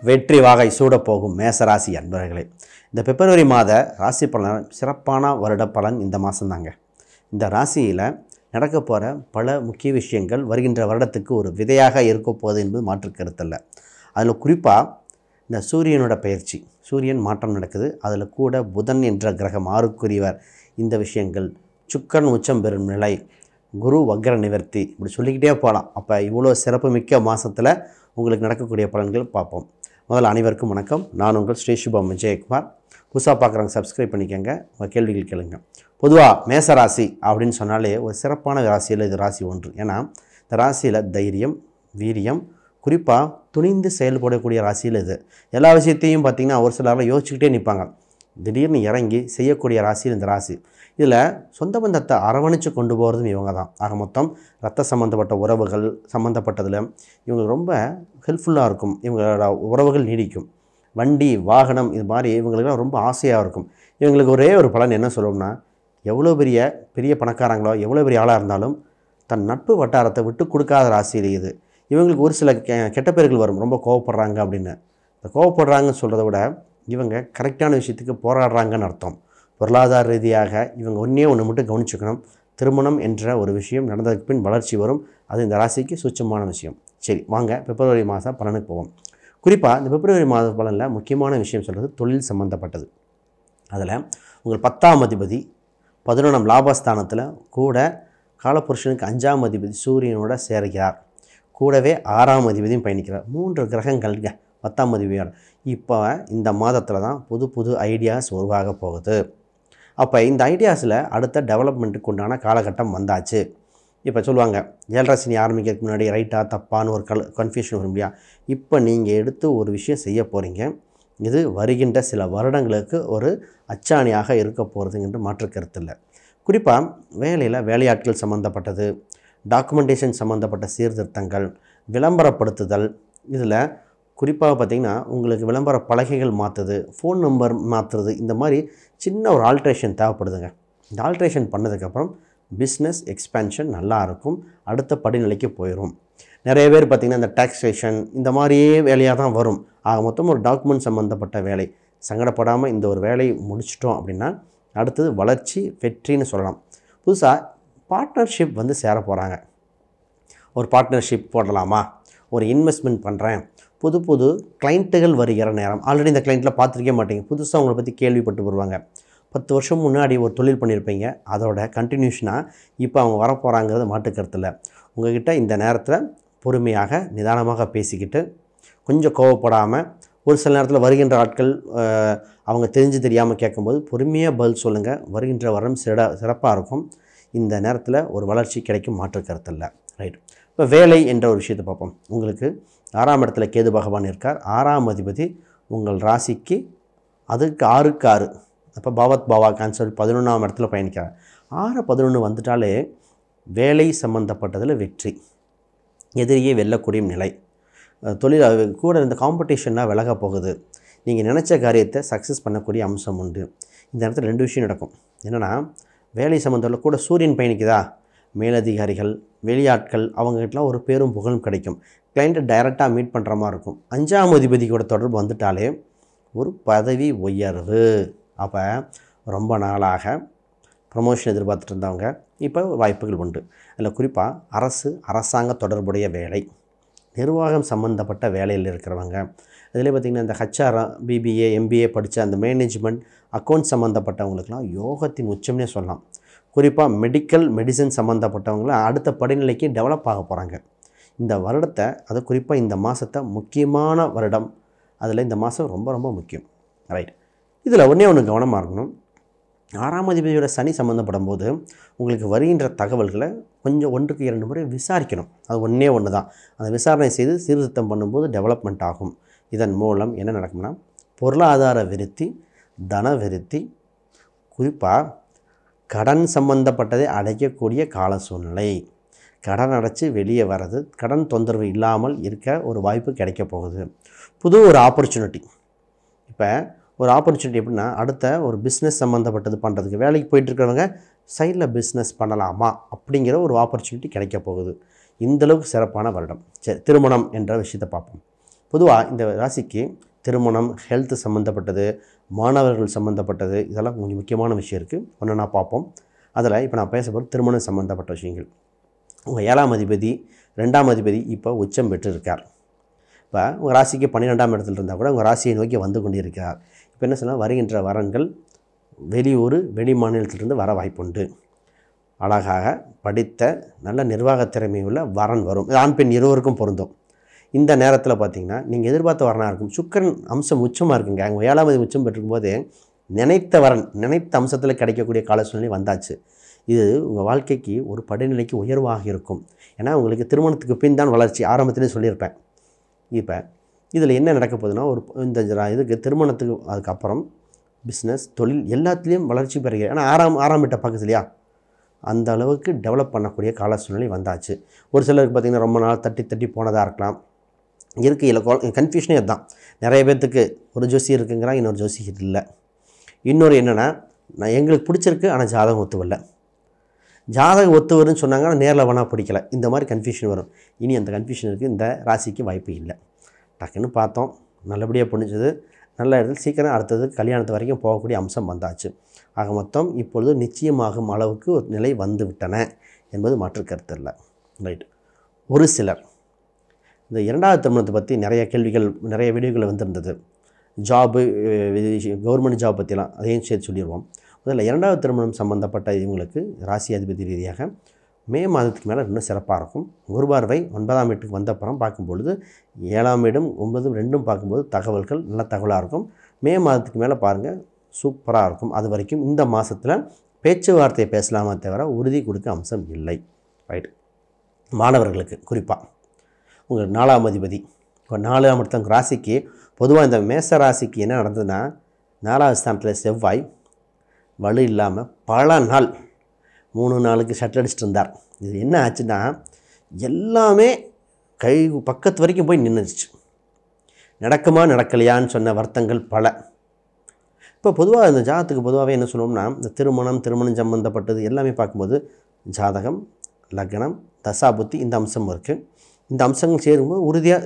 வெற்றி வாகை சூடப்போகும் மேசராசி அன்பர்களே, இந்த பிப்ரவரி மாத ராசி பலன் சிறப்பான வருட பலன் இந்த மாதம்தாங்க. இந்த ராசியில் நடக்க போகிற பல முக்கிய விஷயங்கள் வருகின்ற வருடத்துக்கு ஒரு விதையாக இருக்க போகுது என்பது மாற்று கருத்தல்ல. அதில் குறிப்பாக இந்த சூரியனோட பயிற்சி, சூரியன் மாற்றம் நடக்குது, அதில் கூட புதன் என்ற கிரகம் ஆறுக்குரியவர், இந்த விஷயங்கள், சுக்கிரன் உச்சம் பெறும் நிலை, குரு வக்ர நிவர்த்தி, இப்படி சொல்லிக்கிட்டே போகலாம். அப்போ இவ்வளோ சிறப்பு மிக்க மாதத்தில் உங்களுக்கு நடக்கக்கூடிய பலன்கள் பார்ப்போம். முதல்ல அனைவருக்கும் வணக்கம். நான் உங்கள் ஸ்ரீ சுபம் விஜயகுமார். புதுசாக பார்க்குறவங்க சப்ஸ்கிரைப் பண்ணிக்கோங்க, உங்கள் கேள்விகள் கேளுங்க. பொதுவாக மேசராசி அப்படின்னு சொன்னாலே ஒரு சிறப்பான ராசியில் இது ராசி ஒன்று. ஏன்னா இந்த ராசியில் தைரியம், வீரியம், குறிப்பாக துணிந்து செயல்படக்கூடிய ராசியில் இது. எல்லா விஷயத்தையும் பார்த்திங்கன்னா ஒரு சிலரில் யோசிச்சுக்கிட்டே நிற்பாங்க. திடீர்னு இறங்கி செய்யக்கூடிய ராசியில் இந்த ராசி. இதில் சொந்த பந்தத்தை அரவணைச்சு கொண்டு போகிறதும் இவங்க தான். ஆக மொத்தம் ரத்த சம்மந்தப்பட்ட உறவுகள் சம்மந்தப்பட்டதில் இவங்க ரொம்ப ஹெல்ப்ஃபுல்லாக இருக்கும். இவங்களோட உறவுகள் நீடிக்கும். வண்டி, வாகனம், இது மாதிரி இவங்களுக்குலாம் ரொம்ப ஆசையாக இருக்கும். இவங்களுக்கு ஒரே ஒரு பலன் என்ன சொல்லணும்னா, எவ்வளோ பெரிய பணக்காரங்களோ எவ்வளோ பெரிய ஆளாக இருந்தாலும் தன் நட்பு வட்டாரத்தை விட்டு கொடுக்காத ராசியில் இது. இவங்களுக்கு ஒரு சில கெட்ட பேர்கள் வரும், ரொம்ப கோவப்படுறாங்க அப்படின்னு. இந்த கோவப்படுறாங்கன்னு சொல்கிறத விட இவங்க கரெக்டான விஷயத்துக்கு போராடுறாங்கன்னு அர்த்தம். பொருளாதார ரீதியாக இவங்க ஒன்று மட்டும் கவனிச்சுக்கணும். திருமணம் என்ற ஒரு விஷயம் நடந்ததுக்கு பின் வளர்ச்சி வரும். அது இந்த ராசிக்கு சூட்சமான விஷயம். சரி, வாங்க பிப்ரவரி மாதம் பலனுக்கு போவோம். குறிப்பாக இந்த பிப்ரவரி மாத பலனில் முக்கியமான விஷயம் சொல்கிறது தொழில் சம்மந்தப்பட்டது. அதில் உங்கள் 10ஆம் அதிபதி 11ஆம் லாபஸ்தானத்தில் கூட காலபுருஷனுக்கு 5ஆம் அதிபதி சூரியனோட சேர்கிறார். கூடவே 6ஆம் அதிபதியும் பயணிக்கிறார். 3 கிரகங்கள்ங்க 10ஆம் அதிபதியோட. இப்போ இந்த மாதத்தில் தான் புது ஐடியாஸ் உருவாக போகுது. அப்போ இந்த ஐடியாஸில் அடுத்த டெவலப்மெண்ட்டுக்கு உண்டான காலகட்டம் வந்தாச்சு. இப்போ சொல்லுவாங்க, 7.5 சனி ஆரம்பிக்கிறதுக்கு முன்னாடி ரைட்டாக தப்பான்னு ஒரு கன்ஃபியூஷன் வரும் இல்லையா? இப்போ நீங்கள் எடுத்து ஒரு விஷயம் செய்ய போகிறீங்க. இது வருகின்ற சில வருடங்களுக்கு ஒரு அச்சாணியாக இருக்க போகிறதுங்கிற மாற்று கருத்து இல்லை. குறிப்பாக வேலையில் வேலையாட்கள் சம்மந்தப்பட்டது, டாக்குமெண்டேஷன் சம்மந்தப்பட்ட சீர்திருத்தங்கள், விளம்பரப்படுத்துதல், இதில் குறிப்பாக பார்த்திங்கன்னா உங்களுக்கு விளம்பர பலகைகள் மாற்றுறது, ஃபோன் நம்பர் மாற்றுறது, இந்த மாதிரி சின்ன ஒரு ஆல்ட்ரேஷன் தேவைப்படுதுங்க. இந்த ஆல்ட்ரேஷன் பண்ணதுக்கப்புறம் பிஸ்னஸ் எக்ஸ்பேன்ஷன் நல்லாயிருக்கும், அடுத்த படிநிலைக்கு போயிடும். நிறைய பேர் பார்த்திங்கன்னா இந்த டாக்ஸேஷன் இந்த மாதிரியே வேலையாக தான் வரும். ஆக மொத்தம் ஒரு டாக்குமெண்ட் சம்மந்தப்பட்ட வேலை. சங்கடப்படாமல் இந்த ஒரு வேலையை முடிச்சிட்டோம் அப்படின்னா அடுத்தது வளர்ச்சி, வெற்றின்னு சொல்லலாம். புதுசாக பார்ட்னர்ஷிப் சேர போகிறாங்க. ஒரு பார்ட்னர்ஷிப் போடலாமா, ஒரு இன்வெஸ்ட்மெண்ட் பண்ணுறேன், புது கிளைண்ட்டுகள் வருகிற நேரம். ஆல்ரெடி இந்த கிளைண்ட்டில் பார்த்துருக்கே மாட்டீங்க, புதுசாக அவங்கள பற்றி கேள்விப்பட்டு வருவாங்க. 10 வருஷம் முன்னாடி ஒரு தொழில் பண்ணியிருப்பீங்க, அதோட கண்டினியூஷனாக இப்போ அவங்க வரப்போகிறாங்கிறது மாட்டுக்கருத்தில். உங்கள்கிட்ட இந்த நேரத்தில் பொறுமையாக நிதானமாக பேசிக்கிட்டு கொஞ்சம் கோவப்படாமல், ஒரு சில நேரத்தில் வருகின்ற ஆட்கள் அவங்க தெரியாமல் கேட்கும்போது பொறுமையாக பதில் சொல்லுங்கள். வருகின்ற வரம் சிறப்பாக இருக்கும். இந்த நேரத்தில் ஒரு வளர்ச்சி கிடைக்கும், மாற்று கருத்தில். ரைட். இப்போ வேலை என்ற ஒரு விஷயத்தை பார்ப்போம். உங்களுக்கு 6ஆம் இடத்துல கேது பகவான் இருக்கார். 6ஆம் அதிபதி உங்கள் ராசிக்கு அதுக்கு 6க்கு 6, அப்போ பாவத் பாவா கான்செப்ட் 11ஆம் இடத்துல பயணிக்கிறார். 6-11 வந்துட்டாலே வேலை சம்மந்தப்பட்டதில் வெற்றி, எதிரியே வெல்லக்கூடிய நிலை, தொழில் கூட இந்த காம்படிஷனாக விலக போகுது. நீங்கள் நினச்ச காரியத்தை சக்ஸஸ் பண்ணக்கூடிய அம்சம் உண்டு. இந்த இடத்துல 2 விஷயம் நடக்கும். என்னென்னா, வேலை சம்மந்தத்தில் கூட சூரியன் பயணிக்குதா, மேலதிகாரிகள், வெளியாட்கள், அவங்ககிட்டலாம் ஒரு பேரும் புகழும் கிடைக்கும். கிளைண்ட்டை டைரெக்டாக மீட் பண்ணுற மாதிரி இருக்கும். 5ஆம் அதிபதியோட தொடர்பு வந்துட்டாலே ஒரு பதவி உயர்வு. அப்போ ரொம்ப நாளாக ப்ரமோஷன் எதிர்பார்த்துட்டு இருந்தவங்க இப்போ வாய்ப்புகள் உண்டு. அதில் குறிப்பாக அரசாங்க தொடர்புடைய வேலை, நிர்வாகம் சம்மந்தப்பட்ட வேலையில் இருக்கிறவங்க, இதில் பார்த்திங்கன்னா இந்த HR, BBA, MBA படித்த அந்த மேனேஜ்மெண்ட், அக்கௌண்ட் சம்மந்தப்பட்டவங்களுக்கெல்லாம் யோகத்தின் உச்சம்னே சொல்லலாம். குறிப்பாக மெடிசன் சம்மந்தப்பட்டவங்கள அடுத்த படிநிலைக்கு டெவலப் ஆக போகிறாங்க. இந்த வருடத்தை, அது குறிப்பாக இந்த மாதத்தை முக்கியமான வருடம். அதில் இந்த மாதம் ரொம்ப ரொம்ப முக்கியம். ரைட். இதில் ஒன்று கவனமாக இருக்கணும். 6ஆம் அதிபதியோட சனி சம்மந்தப்படும் போது உங்களுக்கு வருகின்ற தகவல்களை கொஞ்சம் 1க்கு 2 முறை விசாரிக்கணும். அது ஒன்று தான். அந்த விசாரணை செய்து சீர்திருத்தம் பண்ணும்போது டெவலப்மெண்ட் ஆகும். இதன் மூலம் என்ன நடக்கும்னா, பொருளாதார விருத்தி, தன விருத்தி, குறிப்பாக கடன் சம்பந்தப்பட்டதை அடைக்கக்கூடிய கால சூழ்நிலை, கடன் அடைச்சி வெளியே வர்றது, கடன் தொந்தரவு இல்லாமல் இருக்க ஒரு வாய்ப்பு கிடைக்க போகுது. புது ஒரு ஆப்பர்ச்சுனிட்டி. இப்போ ஒரு ஆப்பர்ச்சுனிட்டி எப்படின்னா, அடுத்த ஒரு பிஸ்னஸ் சம்மந்தப்பட்டது பண்ணுறதுக்கு வேலைக்கு போயிட்டுருக்கிறவங்க சைடில் பிஸ்னஸ் பண்ணலாமா அப்படிங்கிற ஒரு ஆப்பர்ச்சுனிட்டி கிடைக்க போகுது. இந்தளவுக்கு சிறப்பான வருடம். சரி, திருமணம் என்ற விஷயத்தை பார்ப்போம். பொதுவாக இந்த ராசிக்கு திருமணம், ஹெல்த் சம்மந்தப்பட்டது, மாணவர்கள் சம்மந்தப்பட்டது, இதெல்லாம் கொஞ்சம் முக்கியமான விஷயம் இருக்குது. ஒன்று நான் பார்ப்போம். அதில் இப்போ நான் பேச போகிற திருமணம் சம்மந்தப்பட்ட விஷயங்கள். உங்கள் 7ஆம் அதிபதி 2ஆம் அதிபதி இப்போ உச்சம் பெற்றிருக்கார். இப்போ உங்கள் ராசிக்கு 12ஆம் இடத்துல இருந்தால் கூட உங்கள் ராசியை நோக்கி வந்து கொண்டிருக்கிறார். இப்போ என்ன சொன்னால், வருகின்ற வரன்கள் வெளியூர், வெளி மாநிலத்திலிருந்து வர வாய்ப்புண்டு. அழகாக படித்த நல்ல நிர்வாக திறமை உள்ள வரன் வரும். ஆண் பெண் இருவருக்கும் பொருந்தும். இந்த நேரத்தில் பார்த்திங்கன்னா நீங்கள் எதிர்பார்த்த வரனாக இருக்கும். சுக்கிரன் அம்சம் உச்சமாக இருக்குங்க. அவங்க 7ஆம் அதிபதி உச்சம் பெற்றிருக்கும் போது நினைத்த வரன், நினைத்த அம்சத்தில் கிடைக்கக்கூடிய கால சூழ்நிலை வந்தாச்சு. இது உங்கள் வாழ்க்கைக்கு ஒரு படிநிலைக்கு உயர்வாக இருக்கும். ஏன்னா உங்களுக்கு திருமணத்துக்கு பின் தான் வளர்ச்சி, ஆரம்பத்திலே சொல்லியிருப்பேன். இப்போ இதில் என்ன நடக்க போகுதுன்னா, ஒரு இந்த இதுக்கு திருமணத்துக்கு அதுக்கப்புறம் பிஸ்னஸ், தொழில் எல்லாத்துலேயும் வளர்ச்சி பெறுகிறது. ஏன்னா ஆறாம் வீட்டை பார்க்குது இல்லையா, அந்த அளவுக்கு டெவலப் பண்ணக்கூடிய கால சூழ்நிலை வந்தாச்சு. ஒரு சிலருக்கு பார்த்திங்கன்னா ரொம்ப நாள் தட்டி போனதாக இருக்கலாம். இருக்கையில் கன்ஃபியூஷனே அதுதான். நிறைய பேர்த்துக்கு ஒரு ஜோசி இருக்குங்கிறாங்க, இன்னொரு ஜோசி இல்லை. இன்னொரு என்னென்னா, நான் எங்களுக்கு பிடிச்சிருக்கு ஆனால் ஜாதகம் ஒத்துவல்ல, ஜாதகம் ஒத்து வரும்னு சொன்னாங்கன்னா நேரில் வேணால் பிடிக்கல. இந்த மாதிரி கன்ஃபியூஷன் வரும். இனி அந்த கன்ஃபியூஷன் இருக்குது. இந்த ராசிக்கு வாய்ப்பு இல்லை. டக்குன்னு பார்த்தோம், நல்லபடியாக புரிஞ்சது, நல்ல இடத்துல சீக்கிரம் அடுத்தது கல்யாணத்து வரைக்கும் போகக்கூடிய அம்சம் வந்தாச்சு. ஆக மொத்தம் இப்பொழுது நிச்சயமாகும் அளவுக்கு ஒரு நிலை வந்து விட்டன என்பது மாற்று கருத்து இல்லை. ரைட். ஒரு சிலர் இந்த 2வது திருமணத்தை பற்றி நிறைய கேள்விகள், நிறைய வீடியோக்கள் வந்திருந்தது. ஜாபு, கவர்மெண்ட் ஜாப் பற்றிலாம் அதையும் சேர்த்து சொல்லிடுவோம். முதல்ல 2வது திருமணம் சம்மந்தப்பட்ட இவங்களுக்கு ராசி அதிபதி ரீதியாக மே மாதத்துக்கு மேலே இன்னும் சிறப்பாக இருக்கும். ஒரு பார்வை 9ஆம் வீட்டுக்கு வந்தப்புறம் பார்க்கும்பொழுது 7ஆம் வீடும் 9ம் 2ம் பார்க்கும்போது தகவல்கள் நல்ல தகவலாக இருக்கும். மே மாதத்துக்கு மேலே பாருங்கள், சூப்பராக இருக்கும். அது வரைக்கும் இந்த மாதத்தில் பேச்சுவார்த்தையை பேசலாமே தவிர உறுதி கொடுக்க அம்சம் இல்லை. ரைட். மாணவர்களுக்கு குறிப்பாக உங்கள் 4ஆம் அதிபதி இப்போ 4ஆம் இடத்த ராசிக்கு பொதுவாக இந்த மேச ராசிக்கு என்ன நடந்ததுன்னா, 4வது ஸ்தானத்தில் செவ்வாய் வலு இல்லாமல் பல நாள் 3 நாளுக்கு ஷட் அடிச்சுட்டு இருந்தார். இது என்ன ஆச்சுன்னா, எல்லாமே கை பக்கத்து வரைக்கும் போய் நின்றுச்சு. நடக்குமா நடக்கலையான்னு சொன்ன வருத்தங்கள் பல. இப்போ பொதுவாக இந்த ஜாதகத்துக்கு பொதுவாகவே என்ன சொல்லுவோம்னா, இந்த திருமணம் சம்மந்தப்பட்டது எல்லாமே பார்க்கும்போது ஜாதகம், லக்னம், தசாபுத்தி இந்த அம்சம் இருக்குது. இந்த அம்சங்கள் சேரும்போது உறுதியாக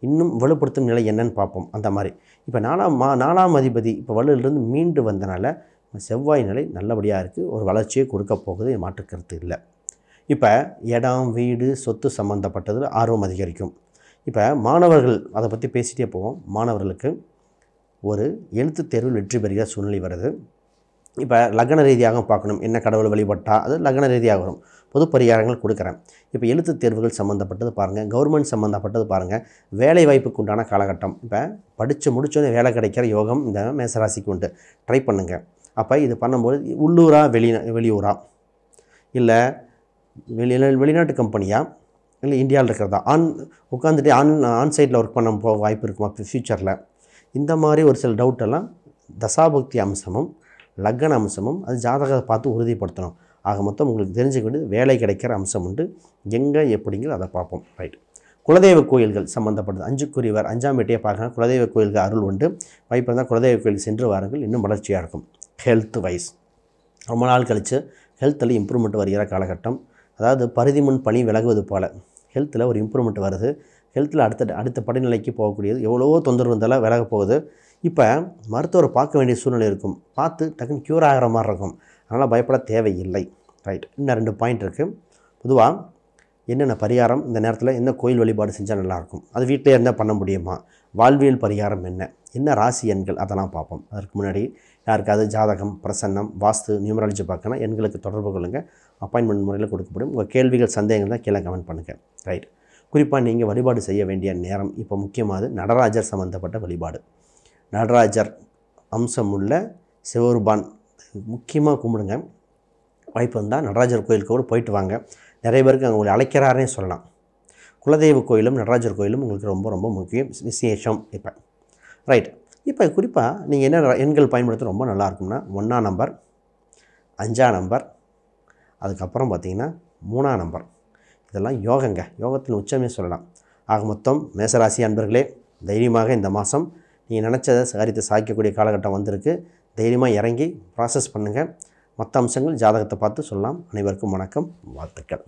இன்னும் வலுப்படுத்தும் நிலை என்னன்னு பார்ப்போம். அந்த மாதிரி இப்போ 4ஆம் அதிபதி இப்போ வலுவிலிருந்து மீண்டு வந்தனால செவ்வாய் நிலை நல்லபடியாக இருக்குது. ஒரு வளர்ச்சியை கொடுக்க போகுது, மாற்று கருத்து இல்லை. இப்போ இடம், வீடு, சொத்து சம்மந்தப்பட்டதில் ஆர்வம் அதிகரிக்கும். இப்போ மாணவர்கள் அதை பற்றி பேசிகிட்டே போவோம். மாணவர்களுக்கு ஒரு எழுத்து தேர்வில் வெற்றி பெறுகிற சூழ்நிலை வருது. இப்போ லக்ன ரீதியாக பார்க்கணும், என்ன கடவுள் வழிபட்டால் அது லக்ன ரீதியாக வரும். பொது பரிகாரங்கள் கொடுக்குறேன். இப்போ எழுத்து தேர்வுகள் சம்மந்தப்பட்டது பாருங்கள், கவர்மெண்ட் சம்மந்தப்பட்டது பாருங்கள், வேலை வாய்ப்புக்கு உண்டான காலகட்டம். இப்போ படித்து முடிச்சோன்னே வேலை கிடைக்கிற யோகம் இந்த மேசராசிக்கு உண்டு. ட்ரை பண்ணுங்கள். அப்போ இது பண்ணும்போது உள்ளூரா வெளியூரா இல்லை வெளிநாட்டு கம்பெனியா இல்லை இந்தியாவில் இருக்கிறதா, உட்காந்துட்டு ஆன் சைட்டில் ஒர்க் பண்ண போக வாய்ப்பு இருக்குமா ஃப்யூச்சரில், இந்த மாதிரி ஒரு சில டவுட்டெல்லாம் தசாபக்தி அம்சமும் லக்ன அம்சமும் அது ஜாதகத்தை பார்த்து உறுதிப்படுத்தணும். ஆக மொத்தம் உங்களுக்கு தெரிஞ்சுக்க வேண்டியது வேலை கிடைக்கிற அம்சம் உண்டு. எங்கே எப்படிங்கிறது அதை பார்ப்போம். ரைட். குலதெய்வ கோயில்கள் சம்மந்தப்பட்டது 5க்குரியவர் 5ஆம் வீட்டையே பார்க்கணும். குலதெய்வ கோயிலுக்கு அருள் உண்டு. வாய்ப்பு இருந்தால் குலதெய்வ கோயிலுக்கு சென்று வாருங்கள், இன்னும் வளர்ச்சியாக இருக்கும். ஹெல்த் வைஸ் ரொம்ப நாள் கழித்து ஹெல்த்தில் இம்ப்ரூவ்மெண்ட் வருகிற காலகட்டம். அதாவது பரிதி முன் பனி விலகுவது போல் ஹெல்த்தில் ஒரு இம்ப்ரூவ்மெண்ட் வருது. ஹெல்த்தில் அடுத்த படிநிலைக்கு போகக்கூடியது. எவ்வளவோ தொந்தரவு இருந்தாலும் விலக போகுது. இப்போ மருத்துவரை பார்க்க வேண்டிய சூழ்நிலை இருக்கும். பார்த்து டக்குன்னு க்யூர் ஆகிற மாதிரி இருக்கும். அதனால் பயப்பட தேவையில்லை. ரைட். இன்னும் 2 பாயிண்ட் இருக்குது. பொதுவாக என்னென்ன பரிகாரம் இந்த நேரத்தில் என்ன கோயில் வழிபாடு செஞ்சால் நல்லாயிருக்கும், அது வீட்டிலே இருந்தால் பண்ண முடியுமா, வாழ்வியல் பரிகாரம் என்ன ராசி எண்கள், அதெல்லாம் பார்ப்போம். அதற்கு முன்னாடி யாருக்காவது ஜாதகம், பிரசன்னம், வாஸ்து, நியூமராலஜி பார்க்கணும், எண்களுக்கு தொடர்பு கொள்ளுங்கள். அப்பாயின்மெண்ட் முறையில் கொடுக்கப்படும். உங்கள் கேள்விகள், சந்தேகங்கள் தான் கீழே கமெண்ட் பண்ணுங்கள். ரைட். குறிப்பாக நீங்கள் வழிபாடு செய்ய வேண்டிய நேரம் இப்போ முக்கியமானது நடராஜர் சம்மந்தப்பட்ட வழிபாடு. நடராஜர் அம்சமுள்ள சிவருபான் முக்கியமாக கும்பிடுங்க. வாய்ப்பு இருந்தால் நடராஜர் கோயிலுக்கு கூட போயிட்டு வாங்க. நிறைய பேருக்கு அங்கே உங்களை அழைக்கிறாரே சொல்லலாம். குலதெய்வ கோயிலும் நடராஜர் கோயிலும் உங்களுக்கு ரொம்ப ரொம்ப முக்கியம், விசேஷம். இப்போ ரைட். இப்போ குறிப்பாக நீங்கள் என்ன எண்கள் பயன்படுத்த ரொம்ப நல்லாயிருக்கும்னா 1ஆம் நம்பர், 5ஆம் நம்பர், அதுக்கப்புறம் பார்த்திங்கன்னா 3ஆம் நம்பர். இதெல்லாம் யோகங்க, யோகத்தின் உச்சமே சொல்லலாம். ஆக மொத்தம் மேசராசி அன்பர்களே, தைரியமாக இந்த மாதம் நீங்கள் நினச்சதை காரியத்தை சாதிக்கக்கூடிய காலகட்டம் வந்திருக்கு. தைரியமாக இறங்கி ப்ராசஸ் பண்ணுங்கள். மற்ற அம்சங்கள் ஜாதகத்தை பார்த்து சொல்லலாம். அனைவருக்கும் வணக்கம், வாழ்த்துக்கள்.